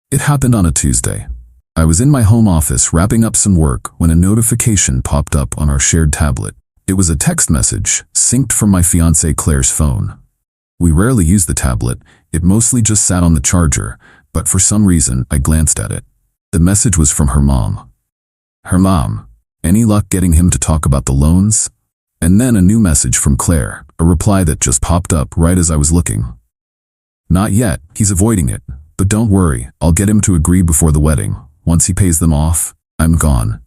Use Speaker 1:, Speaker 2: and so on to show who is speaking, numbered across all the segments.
Speaker 1: It happened on a Tuesday. I was in my home office wrapping up some work when a notification popped up on our shared tablet. It was a text message, synced from my fiancée Claire's phone. We rarely use the tablet, it mostly just sat on the charger, but for some reason I glanced at it. The message was from her mom. Her mom, any luck getting him to talk about the loans? And then a new message from Claire, a reply that just popped up right as I was looking. Not yet, he's avoiding it, but don't worry, I'll get him to agree before the wedding. Once he pays them off, I'm gone.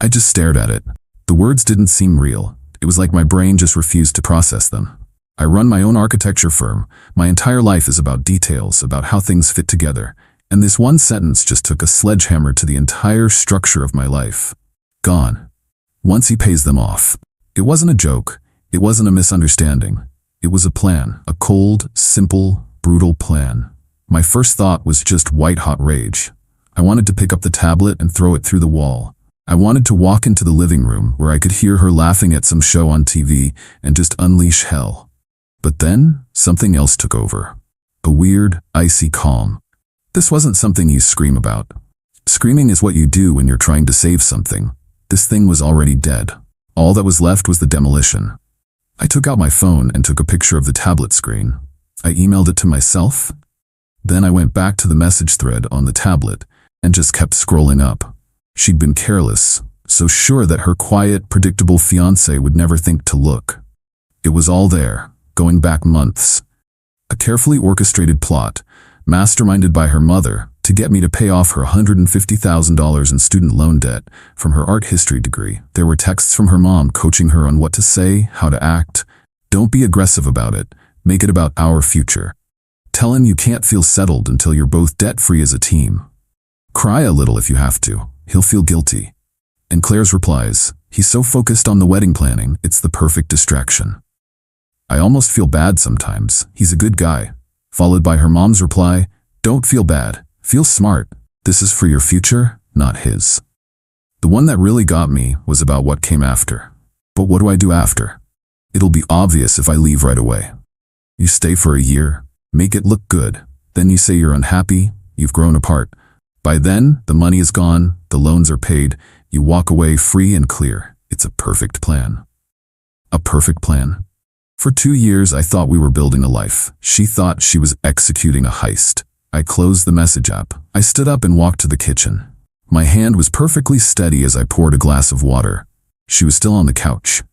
Speaker 1: I just stared at it. The words didn't seem real. It was like my brain just refused to process them. I run my own architecture firm. My entire life is about details, about how things fit together. And this one sentence just took a sledgehammer to the entire structure of my life. Gone. Once he pays them off. It wasn't a joke. It wasn't a misunderstanding. It was a plan. A cold, simple, brutal plan. My first thought was just white-hot rage. I wanted to pick up the tablet and throw it through the wall. I wanted to walk into the living room where I could hear her laughing at some show on TV and just unleash hell. But then, something else took over. A weird, icy calm. This wasn't something you scream about. Screaming is what you do when you're trying to save something. This thing was already dead. All that was left was the demolition. I took out my phone and took a picture of the tablet screen. I emailed it to myself. Then I went back to the message thread on the tablet and just kept scrolling up. She'd been careless, so sure that her quiet, predictable fiancé would never think to look. It was all there, going back months. A carefully orchestrated plot, masterminded by her mother, to get me to pay off her $150,000 in student loan debt from her art history degree. There were texts from her mom coaching her on what to say, how to act. Don't be aggressive about it. Make it about our future. Tell him you can't feel settled until you're both debt-free as a team. Cry a little if you have to. He'll feel guilty. And Claire's replies, he's so focused on the wedding planning, it's the perfect distraction. I almost feel bad sometimes. He's a good guy. Followed by her mom's reply, don't feel bad. Feel smart. This is for your future, not his. The one that really got me was about what came after. But what do I do after? It'll be obvious if I leave right away. You stay for a year, make it look good. Then you say you're unhappy, you've grown apart. By then, the money is gone, the loans are paid, you walk away free and clear. It's a perfect plan. A perfect plan. For 2 years, I thought we were building a life. She thought she was executing a heist. I closed the message app. I stood up and walked to the kitchen. My hand was perfectly steady as I poured a glass of water. She was still on the couch.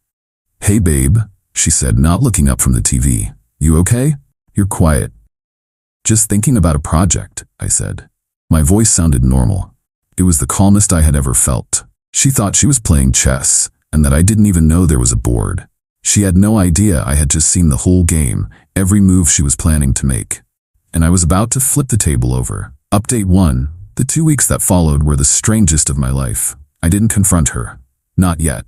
Speaker 1: Hey babe, she said, not looking up from the TV. You okay? You're quiet. Just thinking about a project, I said. My voice sounded normal. It was the calmest I had ever felt. She thought she was playing chess, and that I didn't even know there was a board. She had no idea I had just seen the whole game, every move she was planning to make. And I was about to flip the table over. Update 1. The 2 weeks that followed were the strangest of my life. I didn't confront her. Not yet.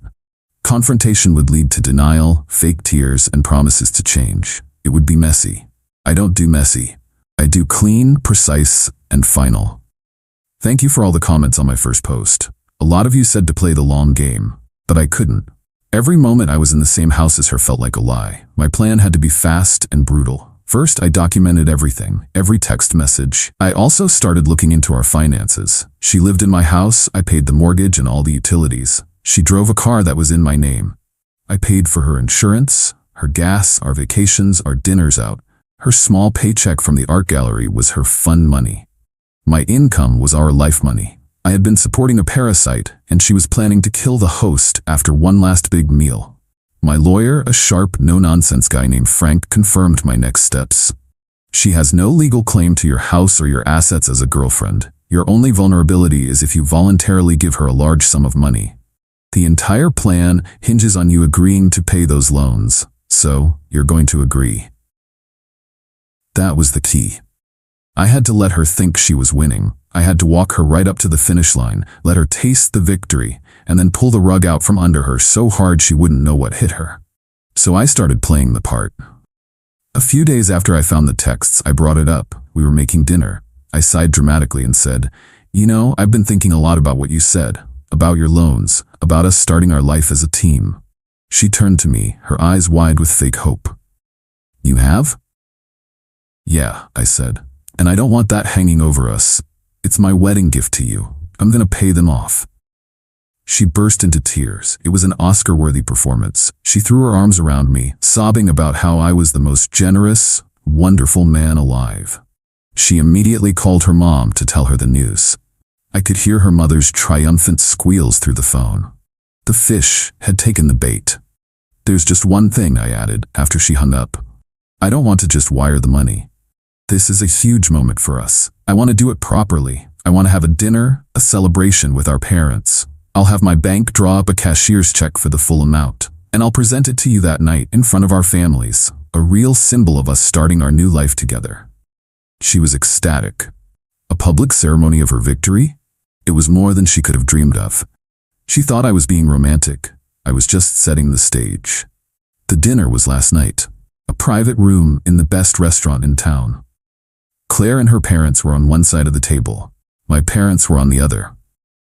Speaker 1: Confrontation would lead to denial, fake tears, and promises to change. It would be messy. I don't do messy. I do clean, precise, and final. Thank you for all the comments on my first post. A lot of you said to play the long game, but I couldn't. Every moment I was in the same house as her felt like a lie. My plan had to be fast and brutal. First, I documented everything, every text message. I also started looking into our finances. She lived in my house, I paid the mortgage and all the utilities. She drove a car that was in my name. I paid for her insurance, her gas, our vacations, our dinners out. Her small paycheck from the art gallery was her fun money. My income was our life money. I had been supporting a parasite, and she was planning to kill the host after one last big meal. My lawyer, a sharp, no-nonsense guy named Frank, confirmed my next steps. She has no legal claim to your house or your assets as a girlfriend. Your only vulnerability is if you voluntarily give her a large sum of money. The entire plan hinges on you agreeing to pay those loans, so you're going to agree. That was the key. I had to let her think she was winning. I had to walk her right up to the finish line, let her taste the victory, and then pull the rug out from under her so hard she wouldn't know what hit her. So I started playing the part. A few days after I found the texts, I brought it up. We were making dinner. I sighed dramatically and said, you know, I've been thinking a lot about what you said, about your loans, about us starting our life as a team. She turned to me, her eyes wide with fake hope. You have? Yeah, I said. And I don't want that hanging over us. It's my wedding gift to you. I'm gonna pay them off." She burst into tears. It was an Oscar-worthy performance. She threw her arms around me, sobbing about how I was the most generous, wonderful man alive. She immediately called her mom to tell her the news. I could hear her mother's triumphant squeals through the phone. The fish had taken the bait. "There's just one thing," I added after she hung up. "I don't want to just wire the money. This is a huge moment for us. I want to do it properly. I want to have a dinner, a celebration with our parents. I'll have my bank draw up a cashier's check for the full amount, and I'll present it to you that night in front of our families, a real symbol of us starting our new life together." She was ecstatic. A public ceremony of her victory? It was more than she could have dreamed of. She thought I was being romantic. I was just setting the stage. The dinner was last night, a private room in the best restaurant in town. Claire and her parents were on one side of the table. My parents were on the other.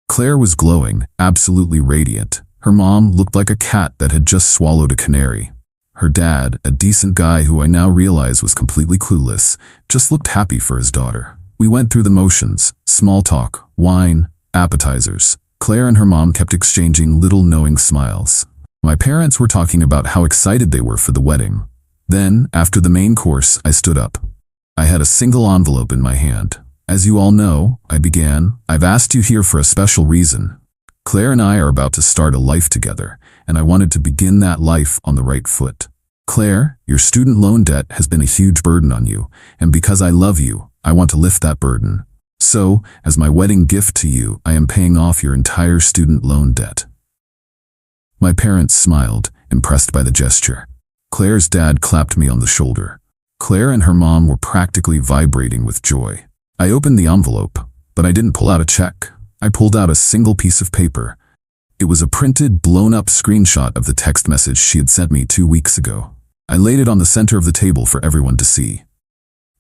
Speaker 1: Claire was glowing, absolutely radiant. Her mom looked like a cat that had just swallowed a canary. Her dad, a decent guy who I now realize was completely clueless, just looked happy for his daughter. We went through the motions, small talk, wine, appetizers. Claire and her mom kept exchanging little knowing smiles. My parents were talking about how excited they were for the wedding. Then, after the main course, I stood up. I had a single envelope in my hand. "As you all know," I began, "I've asked you here for a special reason. Claire and I are about to start a life together, and I wanted to begin that life on the right foot. Claire, your student loan debt has been a huge burden on you, and because I love you, I want to lift that burden. So, as my wedding gift to you, I am paying off your entire student loan debt." My parents smiled, impressed by the gesture. Claire's dad clapped me on the shoulder. Claire and her mom were practically vibrating with joy. I opened the envelope, but I didn't pull out a check. I pulled out a single piece of paper. It was a printed, blown-up screenshot of the text message she had sent me 2 weeks ago. I laid it on the center of the table for everyone to see.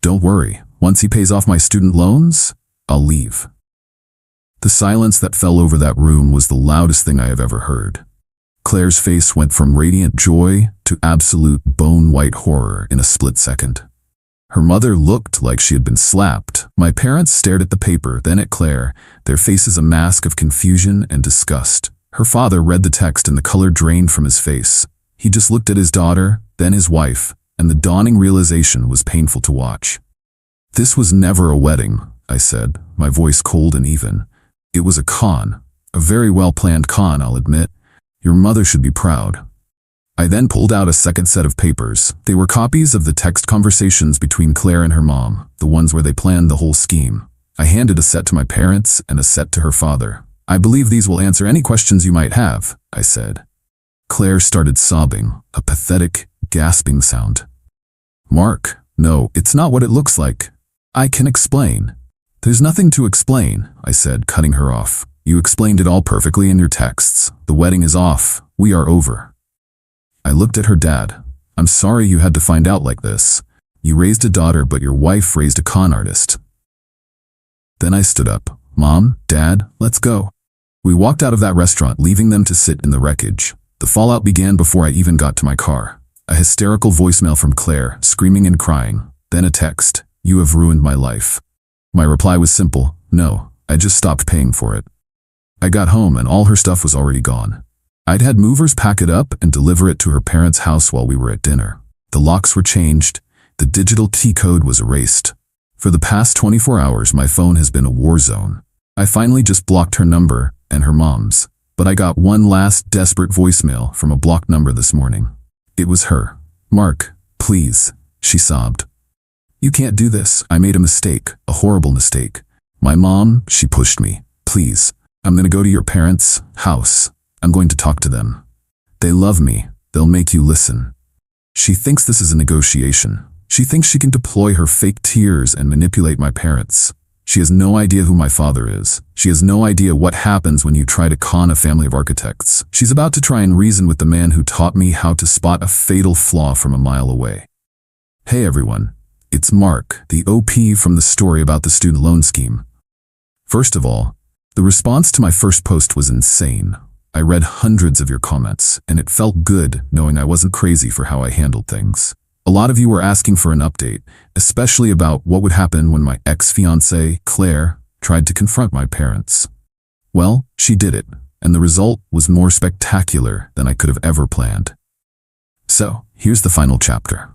Speaker 1: "Don't worry, once he pays off my student loans, I'll leave." The silence that fell over that room was the loudest thing I have ever heard. Claire's face went from radiant joy to absolute bone-white horror in a split second. Her mother looked like she had been slapped. My parents stared at the paper, then at Claire, their faces a mask of confusion and disgust. Her father read the text and the color drained from his face. He just looked at his daughter, then his wife, and the dawning realization was painful to watch. "This was never a wedding," I said, my voice cold and even. "It was a con. A very well-planned con, I'll admit. Your mother should be proud." I then pulled out a second set of papers. They were copies of the text conversations between Claire and her mom, the ones where they planned the whole scheme. I handed a set to my parents and a set to her father. "I believe these will answer any questions you might have," I said. Claire started sobbing, a pathetic, gasping sound. "Mark, no, it's not what it looks like. I can explain." "There's nothing to explain," I said, cutting her off. "You explained it all perfectly in your texts. The wedding is off. We are over." I looked at her dad. "I'm sorry you had to find out like this. You raised a daughter, but your wife raised a con artist." Then I stood up. "Mom, Dad, let's go." We walked out of that restaurant, leaving them to sit in the wreckage. The fallout began before I even got to my car. A hysterical voicemail from Claire, screaming and crying. Then a text, "You have ruined my life." My reply was simple, "No, I just stopped paying for it." I got home and all her stuff was already gone. I'd had movers pack it up and deliver it to her parents' house while we were at dinner. The locks were changed. The digital key code was erased. For the past 24 hours, my phone has been a war zone. I finally just blocked her number and her mom's, but I got one last desperate voicemail from a blocked number this morning. It was her. "Mark, please," she sobbed. "You can't do this. I made a mistake, a horrible mistake. My mom, she pushed me. Please, I'm going to go to your parents' house. I'm going to talk to them. They love me. They'll make you listen." She thinks this is a negotiation. She thinks she can deploy her fake tears and manipulate my parents. She has no idea who my father is. She has no idea what happens when you try to con a family of architects. She's about to try and reason with the man who taught me how to spot a fatal flaw from a mile away. Hey everyone, it's Mark, the OP from the story about the student loan scheme. First of all, the response to my first post was insane. I read hundreds of your comments, and it felt good knowing I wasn't crazy for how I handled things. A lot of you were asking for an update, especially about what would happen when my ex-fiancée, Claire, tried to confront my parents. Well, she did it, and the result was more spectacular than I could have ever planned. So, here's the final chapter.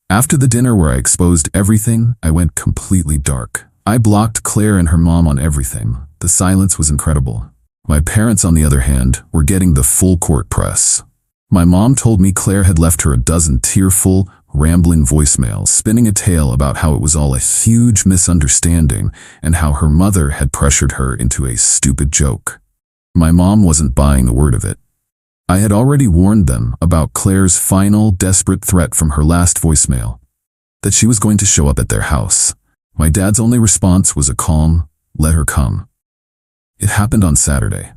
Speaker 1: After the dinner where I exposed everything, I went completely dark. I blocked Claire and her mom on everything. The silence was incredible. My parents, on the other hand, were getting the full court press. My mom told me Claire had left her a dozen tearful, rambling voicemails, spinning a tale about how it was all a huge misunderstanding and how her mother had pressured her into a stupid joke. My mom wasn't buying a word of it. I had already warned them about Claire's final, desperate threat from her last voicemail, that she was going to show up at their house. My dad's only response was a calm, "Let her come." It happened on Saturday.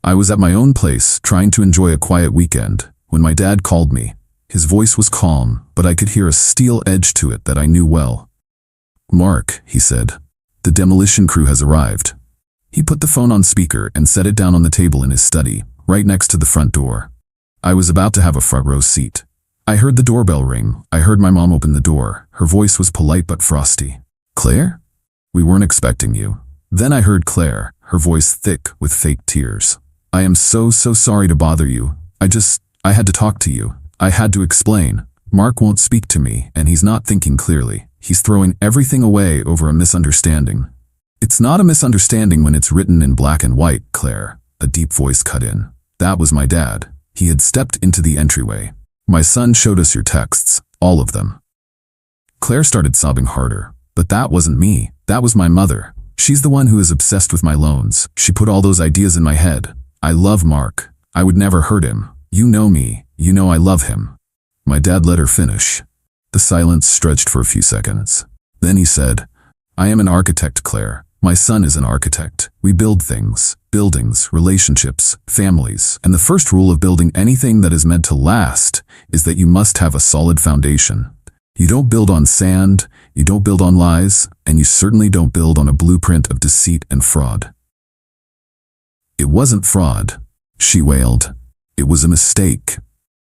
Speaker 1: I was at my own place, trying to enjoy a quiet weekend, when my dad called me. His voice was calm, but I could hear a steel edge to it that I knew well. "Mark," he said, "the demolition crew has arrived." He put the phone on speaker and set it down on the table in his study, right next to the front door. I was about to have a front row seat. I heard the doorbell ring. I heard my mom open the door. Her voice was polite but frosty. "Claire? We weren't expecting you." Then I heard Claire, her voice thick with fake tears. "I am so sorry to bother you. I had to talk to you. I had to explain. Mark won't speak to me, and he's not thinking clearly. He's throwing everything away over a misunderstanding." "It's not a misunderstanding when it's written in black and white, Claire," a deep voice cut in. That was my dad. He had stepped into the entryway. "My son showed us your texts, all of them." Claire started sobbing harder. "But that wasn't me. That was my mother. She's the one who is obsessed with my loans. She put all those ideas in my head. I love Mark. I would never hurt him. You know me. You know I love him." My dad let her finish. The silence stretched for a few seconds. Then he said, "I am an architect, Claire. My son is an architect. We build things, buildings, relationships, families. And the first rule of building anything that is meant to last is that you must have a solid foundation. You don't build on sand, you don't build on lies, and you certainly don't build on a blueprint of deceit and fraud." "It wasn't fraud," she wailed. "It was a mistake."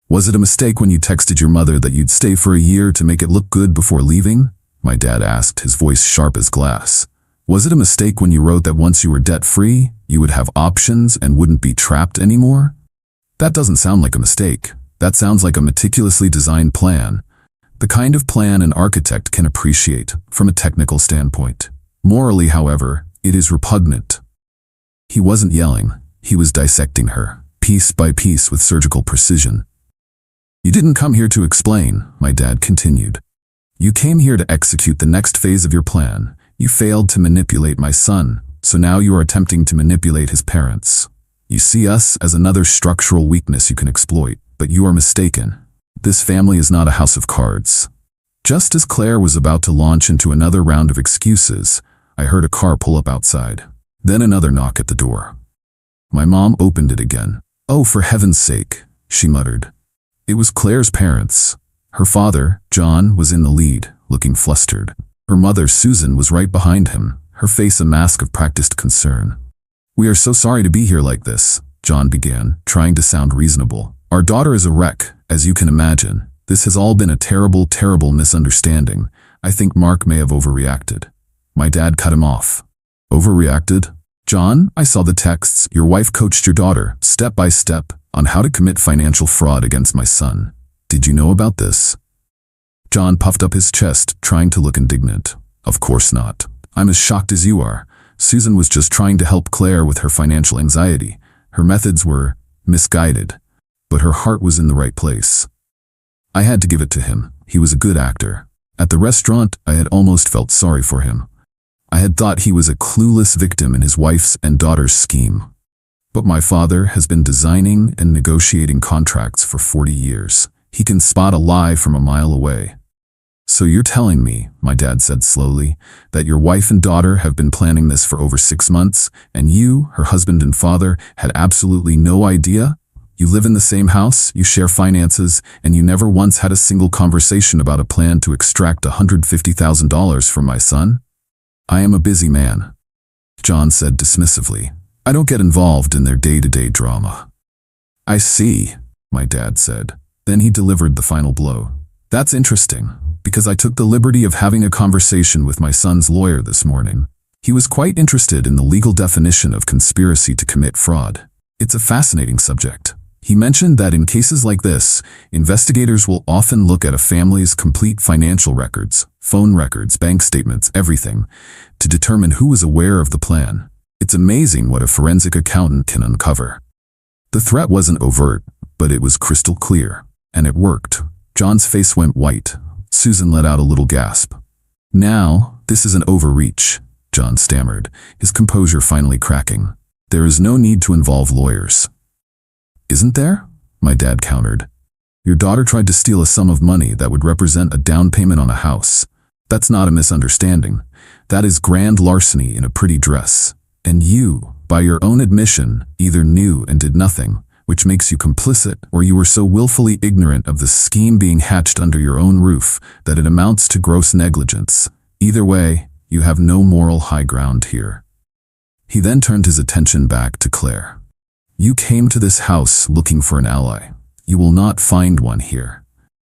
Speaker 1: "Was it a mistake when you texted your mother that you'd stay for a year to make it look good before leaving?" my dad asked, his voice sharp as glass. "Was it a mistake when you wrote that once you were debt-free, you would have options and wouldn't be trapped anymore? That doesn't sound like a mistake. That sounds like a meticulously designed plan. The kind of plan an architect can appreciate from a technical standpoint. Morally, however, it is repugnant." He wasn't yelling. He was dissecting her, piece by piece with surgical precision. "You didn't come here to explain," my dad continued. "You came here to execute the next phase of your plan. You failed to manipulate my son, so now you are attempting to manipulate his parents. You see us as another structural weakness you can exploit, but you are mistaken. This family is not a house of cards." Just as Claire was about to launch into another round of excuses, I heard a car pull up outside. Then another knock at the door. My mom opened it again. "Oh, for heaven's sake," she muttered. It was Claire's parents. Her father, John, was in the lead, looking flustered. Her mother, Susan, was right behind him, her face a mask of practiced concern. "We are so sorry to be here like this," John began, trying to sound reasonable. "Our daughter is a wreck, as you can imagine. This has all been a terrible, terrible misunderstanding. I think Mark may have overreacted." My dad cut him off. "Overreacted? John, I saw the texts. Your wife coached your daughter, step by step, on how to commit financial fraud against my son. Did you know about this?" John puffed up his chest, trying to look indignant. "Of course not. I'm as shocked as you are. Susan was just trying to help Claire with her financial anxiety. Her methods were misguided, but her heart was in the right place. I had to give it to him. He was a good actor. At the restaurant, I had almost felt sorry for him. I had thought he was a clueless victim in his wife's and daughter's scheme. But my father has been designing and negotiating contracts for 40 years. He can spot a lie from a mile away." "So you're telling me," my dad said slowly, "that your wife and daughter have been planning this for over 6 months, and you, her husband and father, had absolutely no idea? You live in the same house, you share finances, and you never once had a single conversation about a plan to extract $150,000 from my son?" "I am a busy man," John said dismissively. "I don't get involved in their day-to-day drama." "I see," my dad said. Then he delivered the final blow. That's interesting, because I took the liberty of having a conversation with my son's lawyer this morning. He was quite interested in the legal definition of conspiracy to commit fraud. It's a fascinating subject. He mentioned that in cases like this, investigators will often look at a family's complete financial records, phone records, bank statements, everything, to determine who was aware of the plan. It's amazing what a forensic accountant can uncover. The threat wasn't overt, but it was crystal clear. And it worked. John's face went white. Susan let out a little gasp. Now, this is an overreach, John stammered, his composure finally cracking. There is no need to involve lawyers. Isn't there? My dad countered. Your daughter tried to steal a sum of money that would represent a down payment on a house. That's not a misunderstanding. That is grand larceny in a pretty dress. And you, by your own admission, either knew and did nothing, which makes you complicit, or you were so willfully ignorant of the scheme being hatched under your own roof that it amounts to gross negligence. Either way, you have no moral high ground here. He then turned his attention back to Claire. You came to this house looking for an ally. You will not find one here.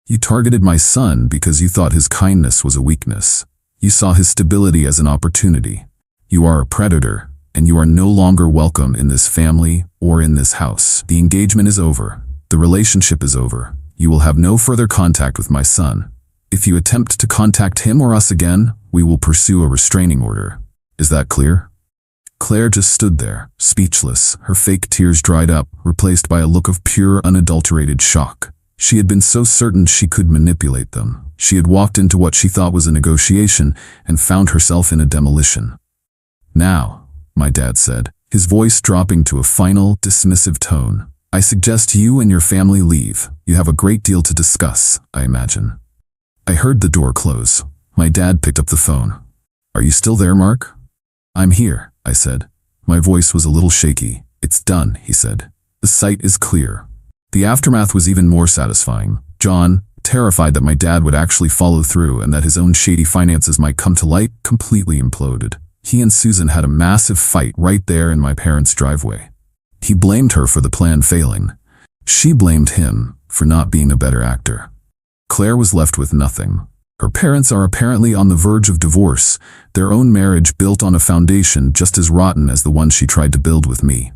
Speaker 1: You targeted my son because you thought his kindness was a weakness. You saw his stability as an opportunity. You are a predator, and you are no longer welcome in this family or in this house. The engagement is over. The relationship is over. You will have no further contact with my son. If you attempt to contact him or us again, we will pursue a restraining order. Is that clear? Claire just stood there, speechless, her fake tears dried up, replaced by a look of pure, unadulterated shock. She had been so certain she could manipulate them. She had walked into what she thought was a negotiation and found herself in a demolition. Now, my dad said, his voice dropping to a final, dismissive tone, I suggest you and your family leave. You have a great deal to discuss, I imagine. I heard the door close. My dad picked up the phone. Are you still there, Mark? I'm here, I said. My voice was a little shaky. It's done, he said. The site is clear. The aftermath was even more satisfying. John, terrified that my dad would actually follow through and that his own shady finances might come to light, completely imploded. He and Susan had a massive fight right there in my parents' driveway. He blamed her for the plan failing. She blamed him for not being a better actor. Claire was left with nothing. Her parents are apparently on the verge of divorce, their own marriage built on a foundation just as rotten as the one she tried to build with me.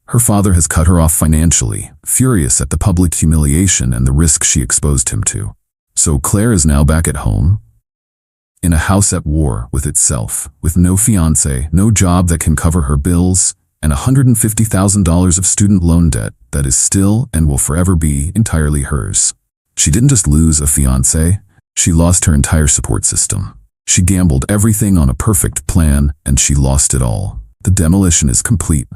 Speaker 1: Her father has cut her off financially, furious at the public humiliation and the risk she exposed him to. So Claire is now back at home, in a house at war with itself, with no fiancé, no job that can cover her bills, and $150,000 of student loan debt that is still and will forever be entirely hers. She didn't just lose a fiancé, she lost her entire support system. She gambled everything on a perfect plan, and she lost it all. The demolition is complete,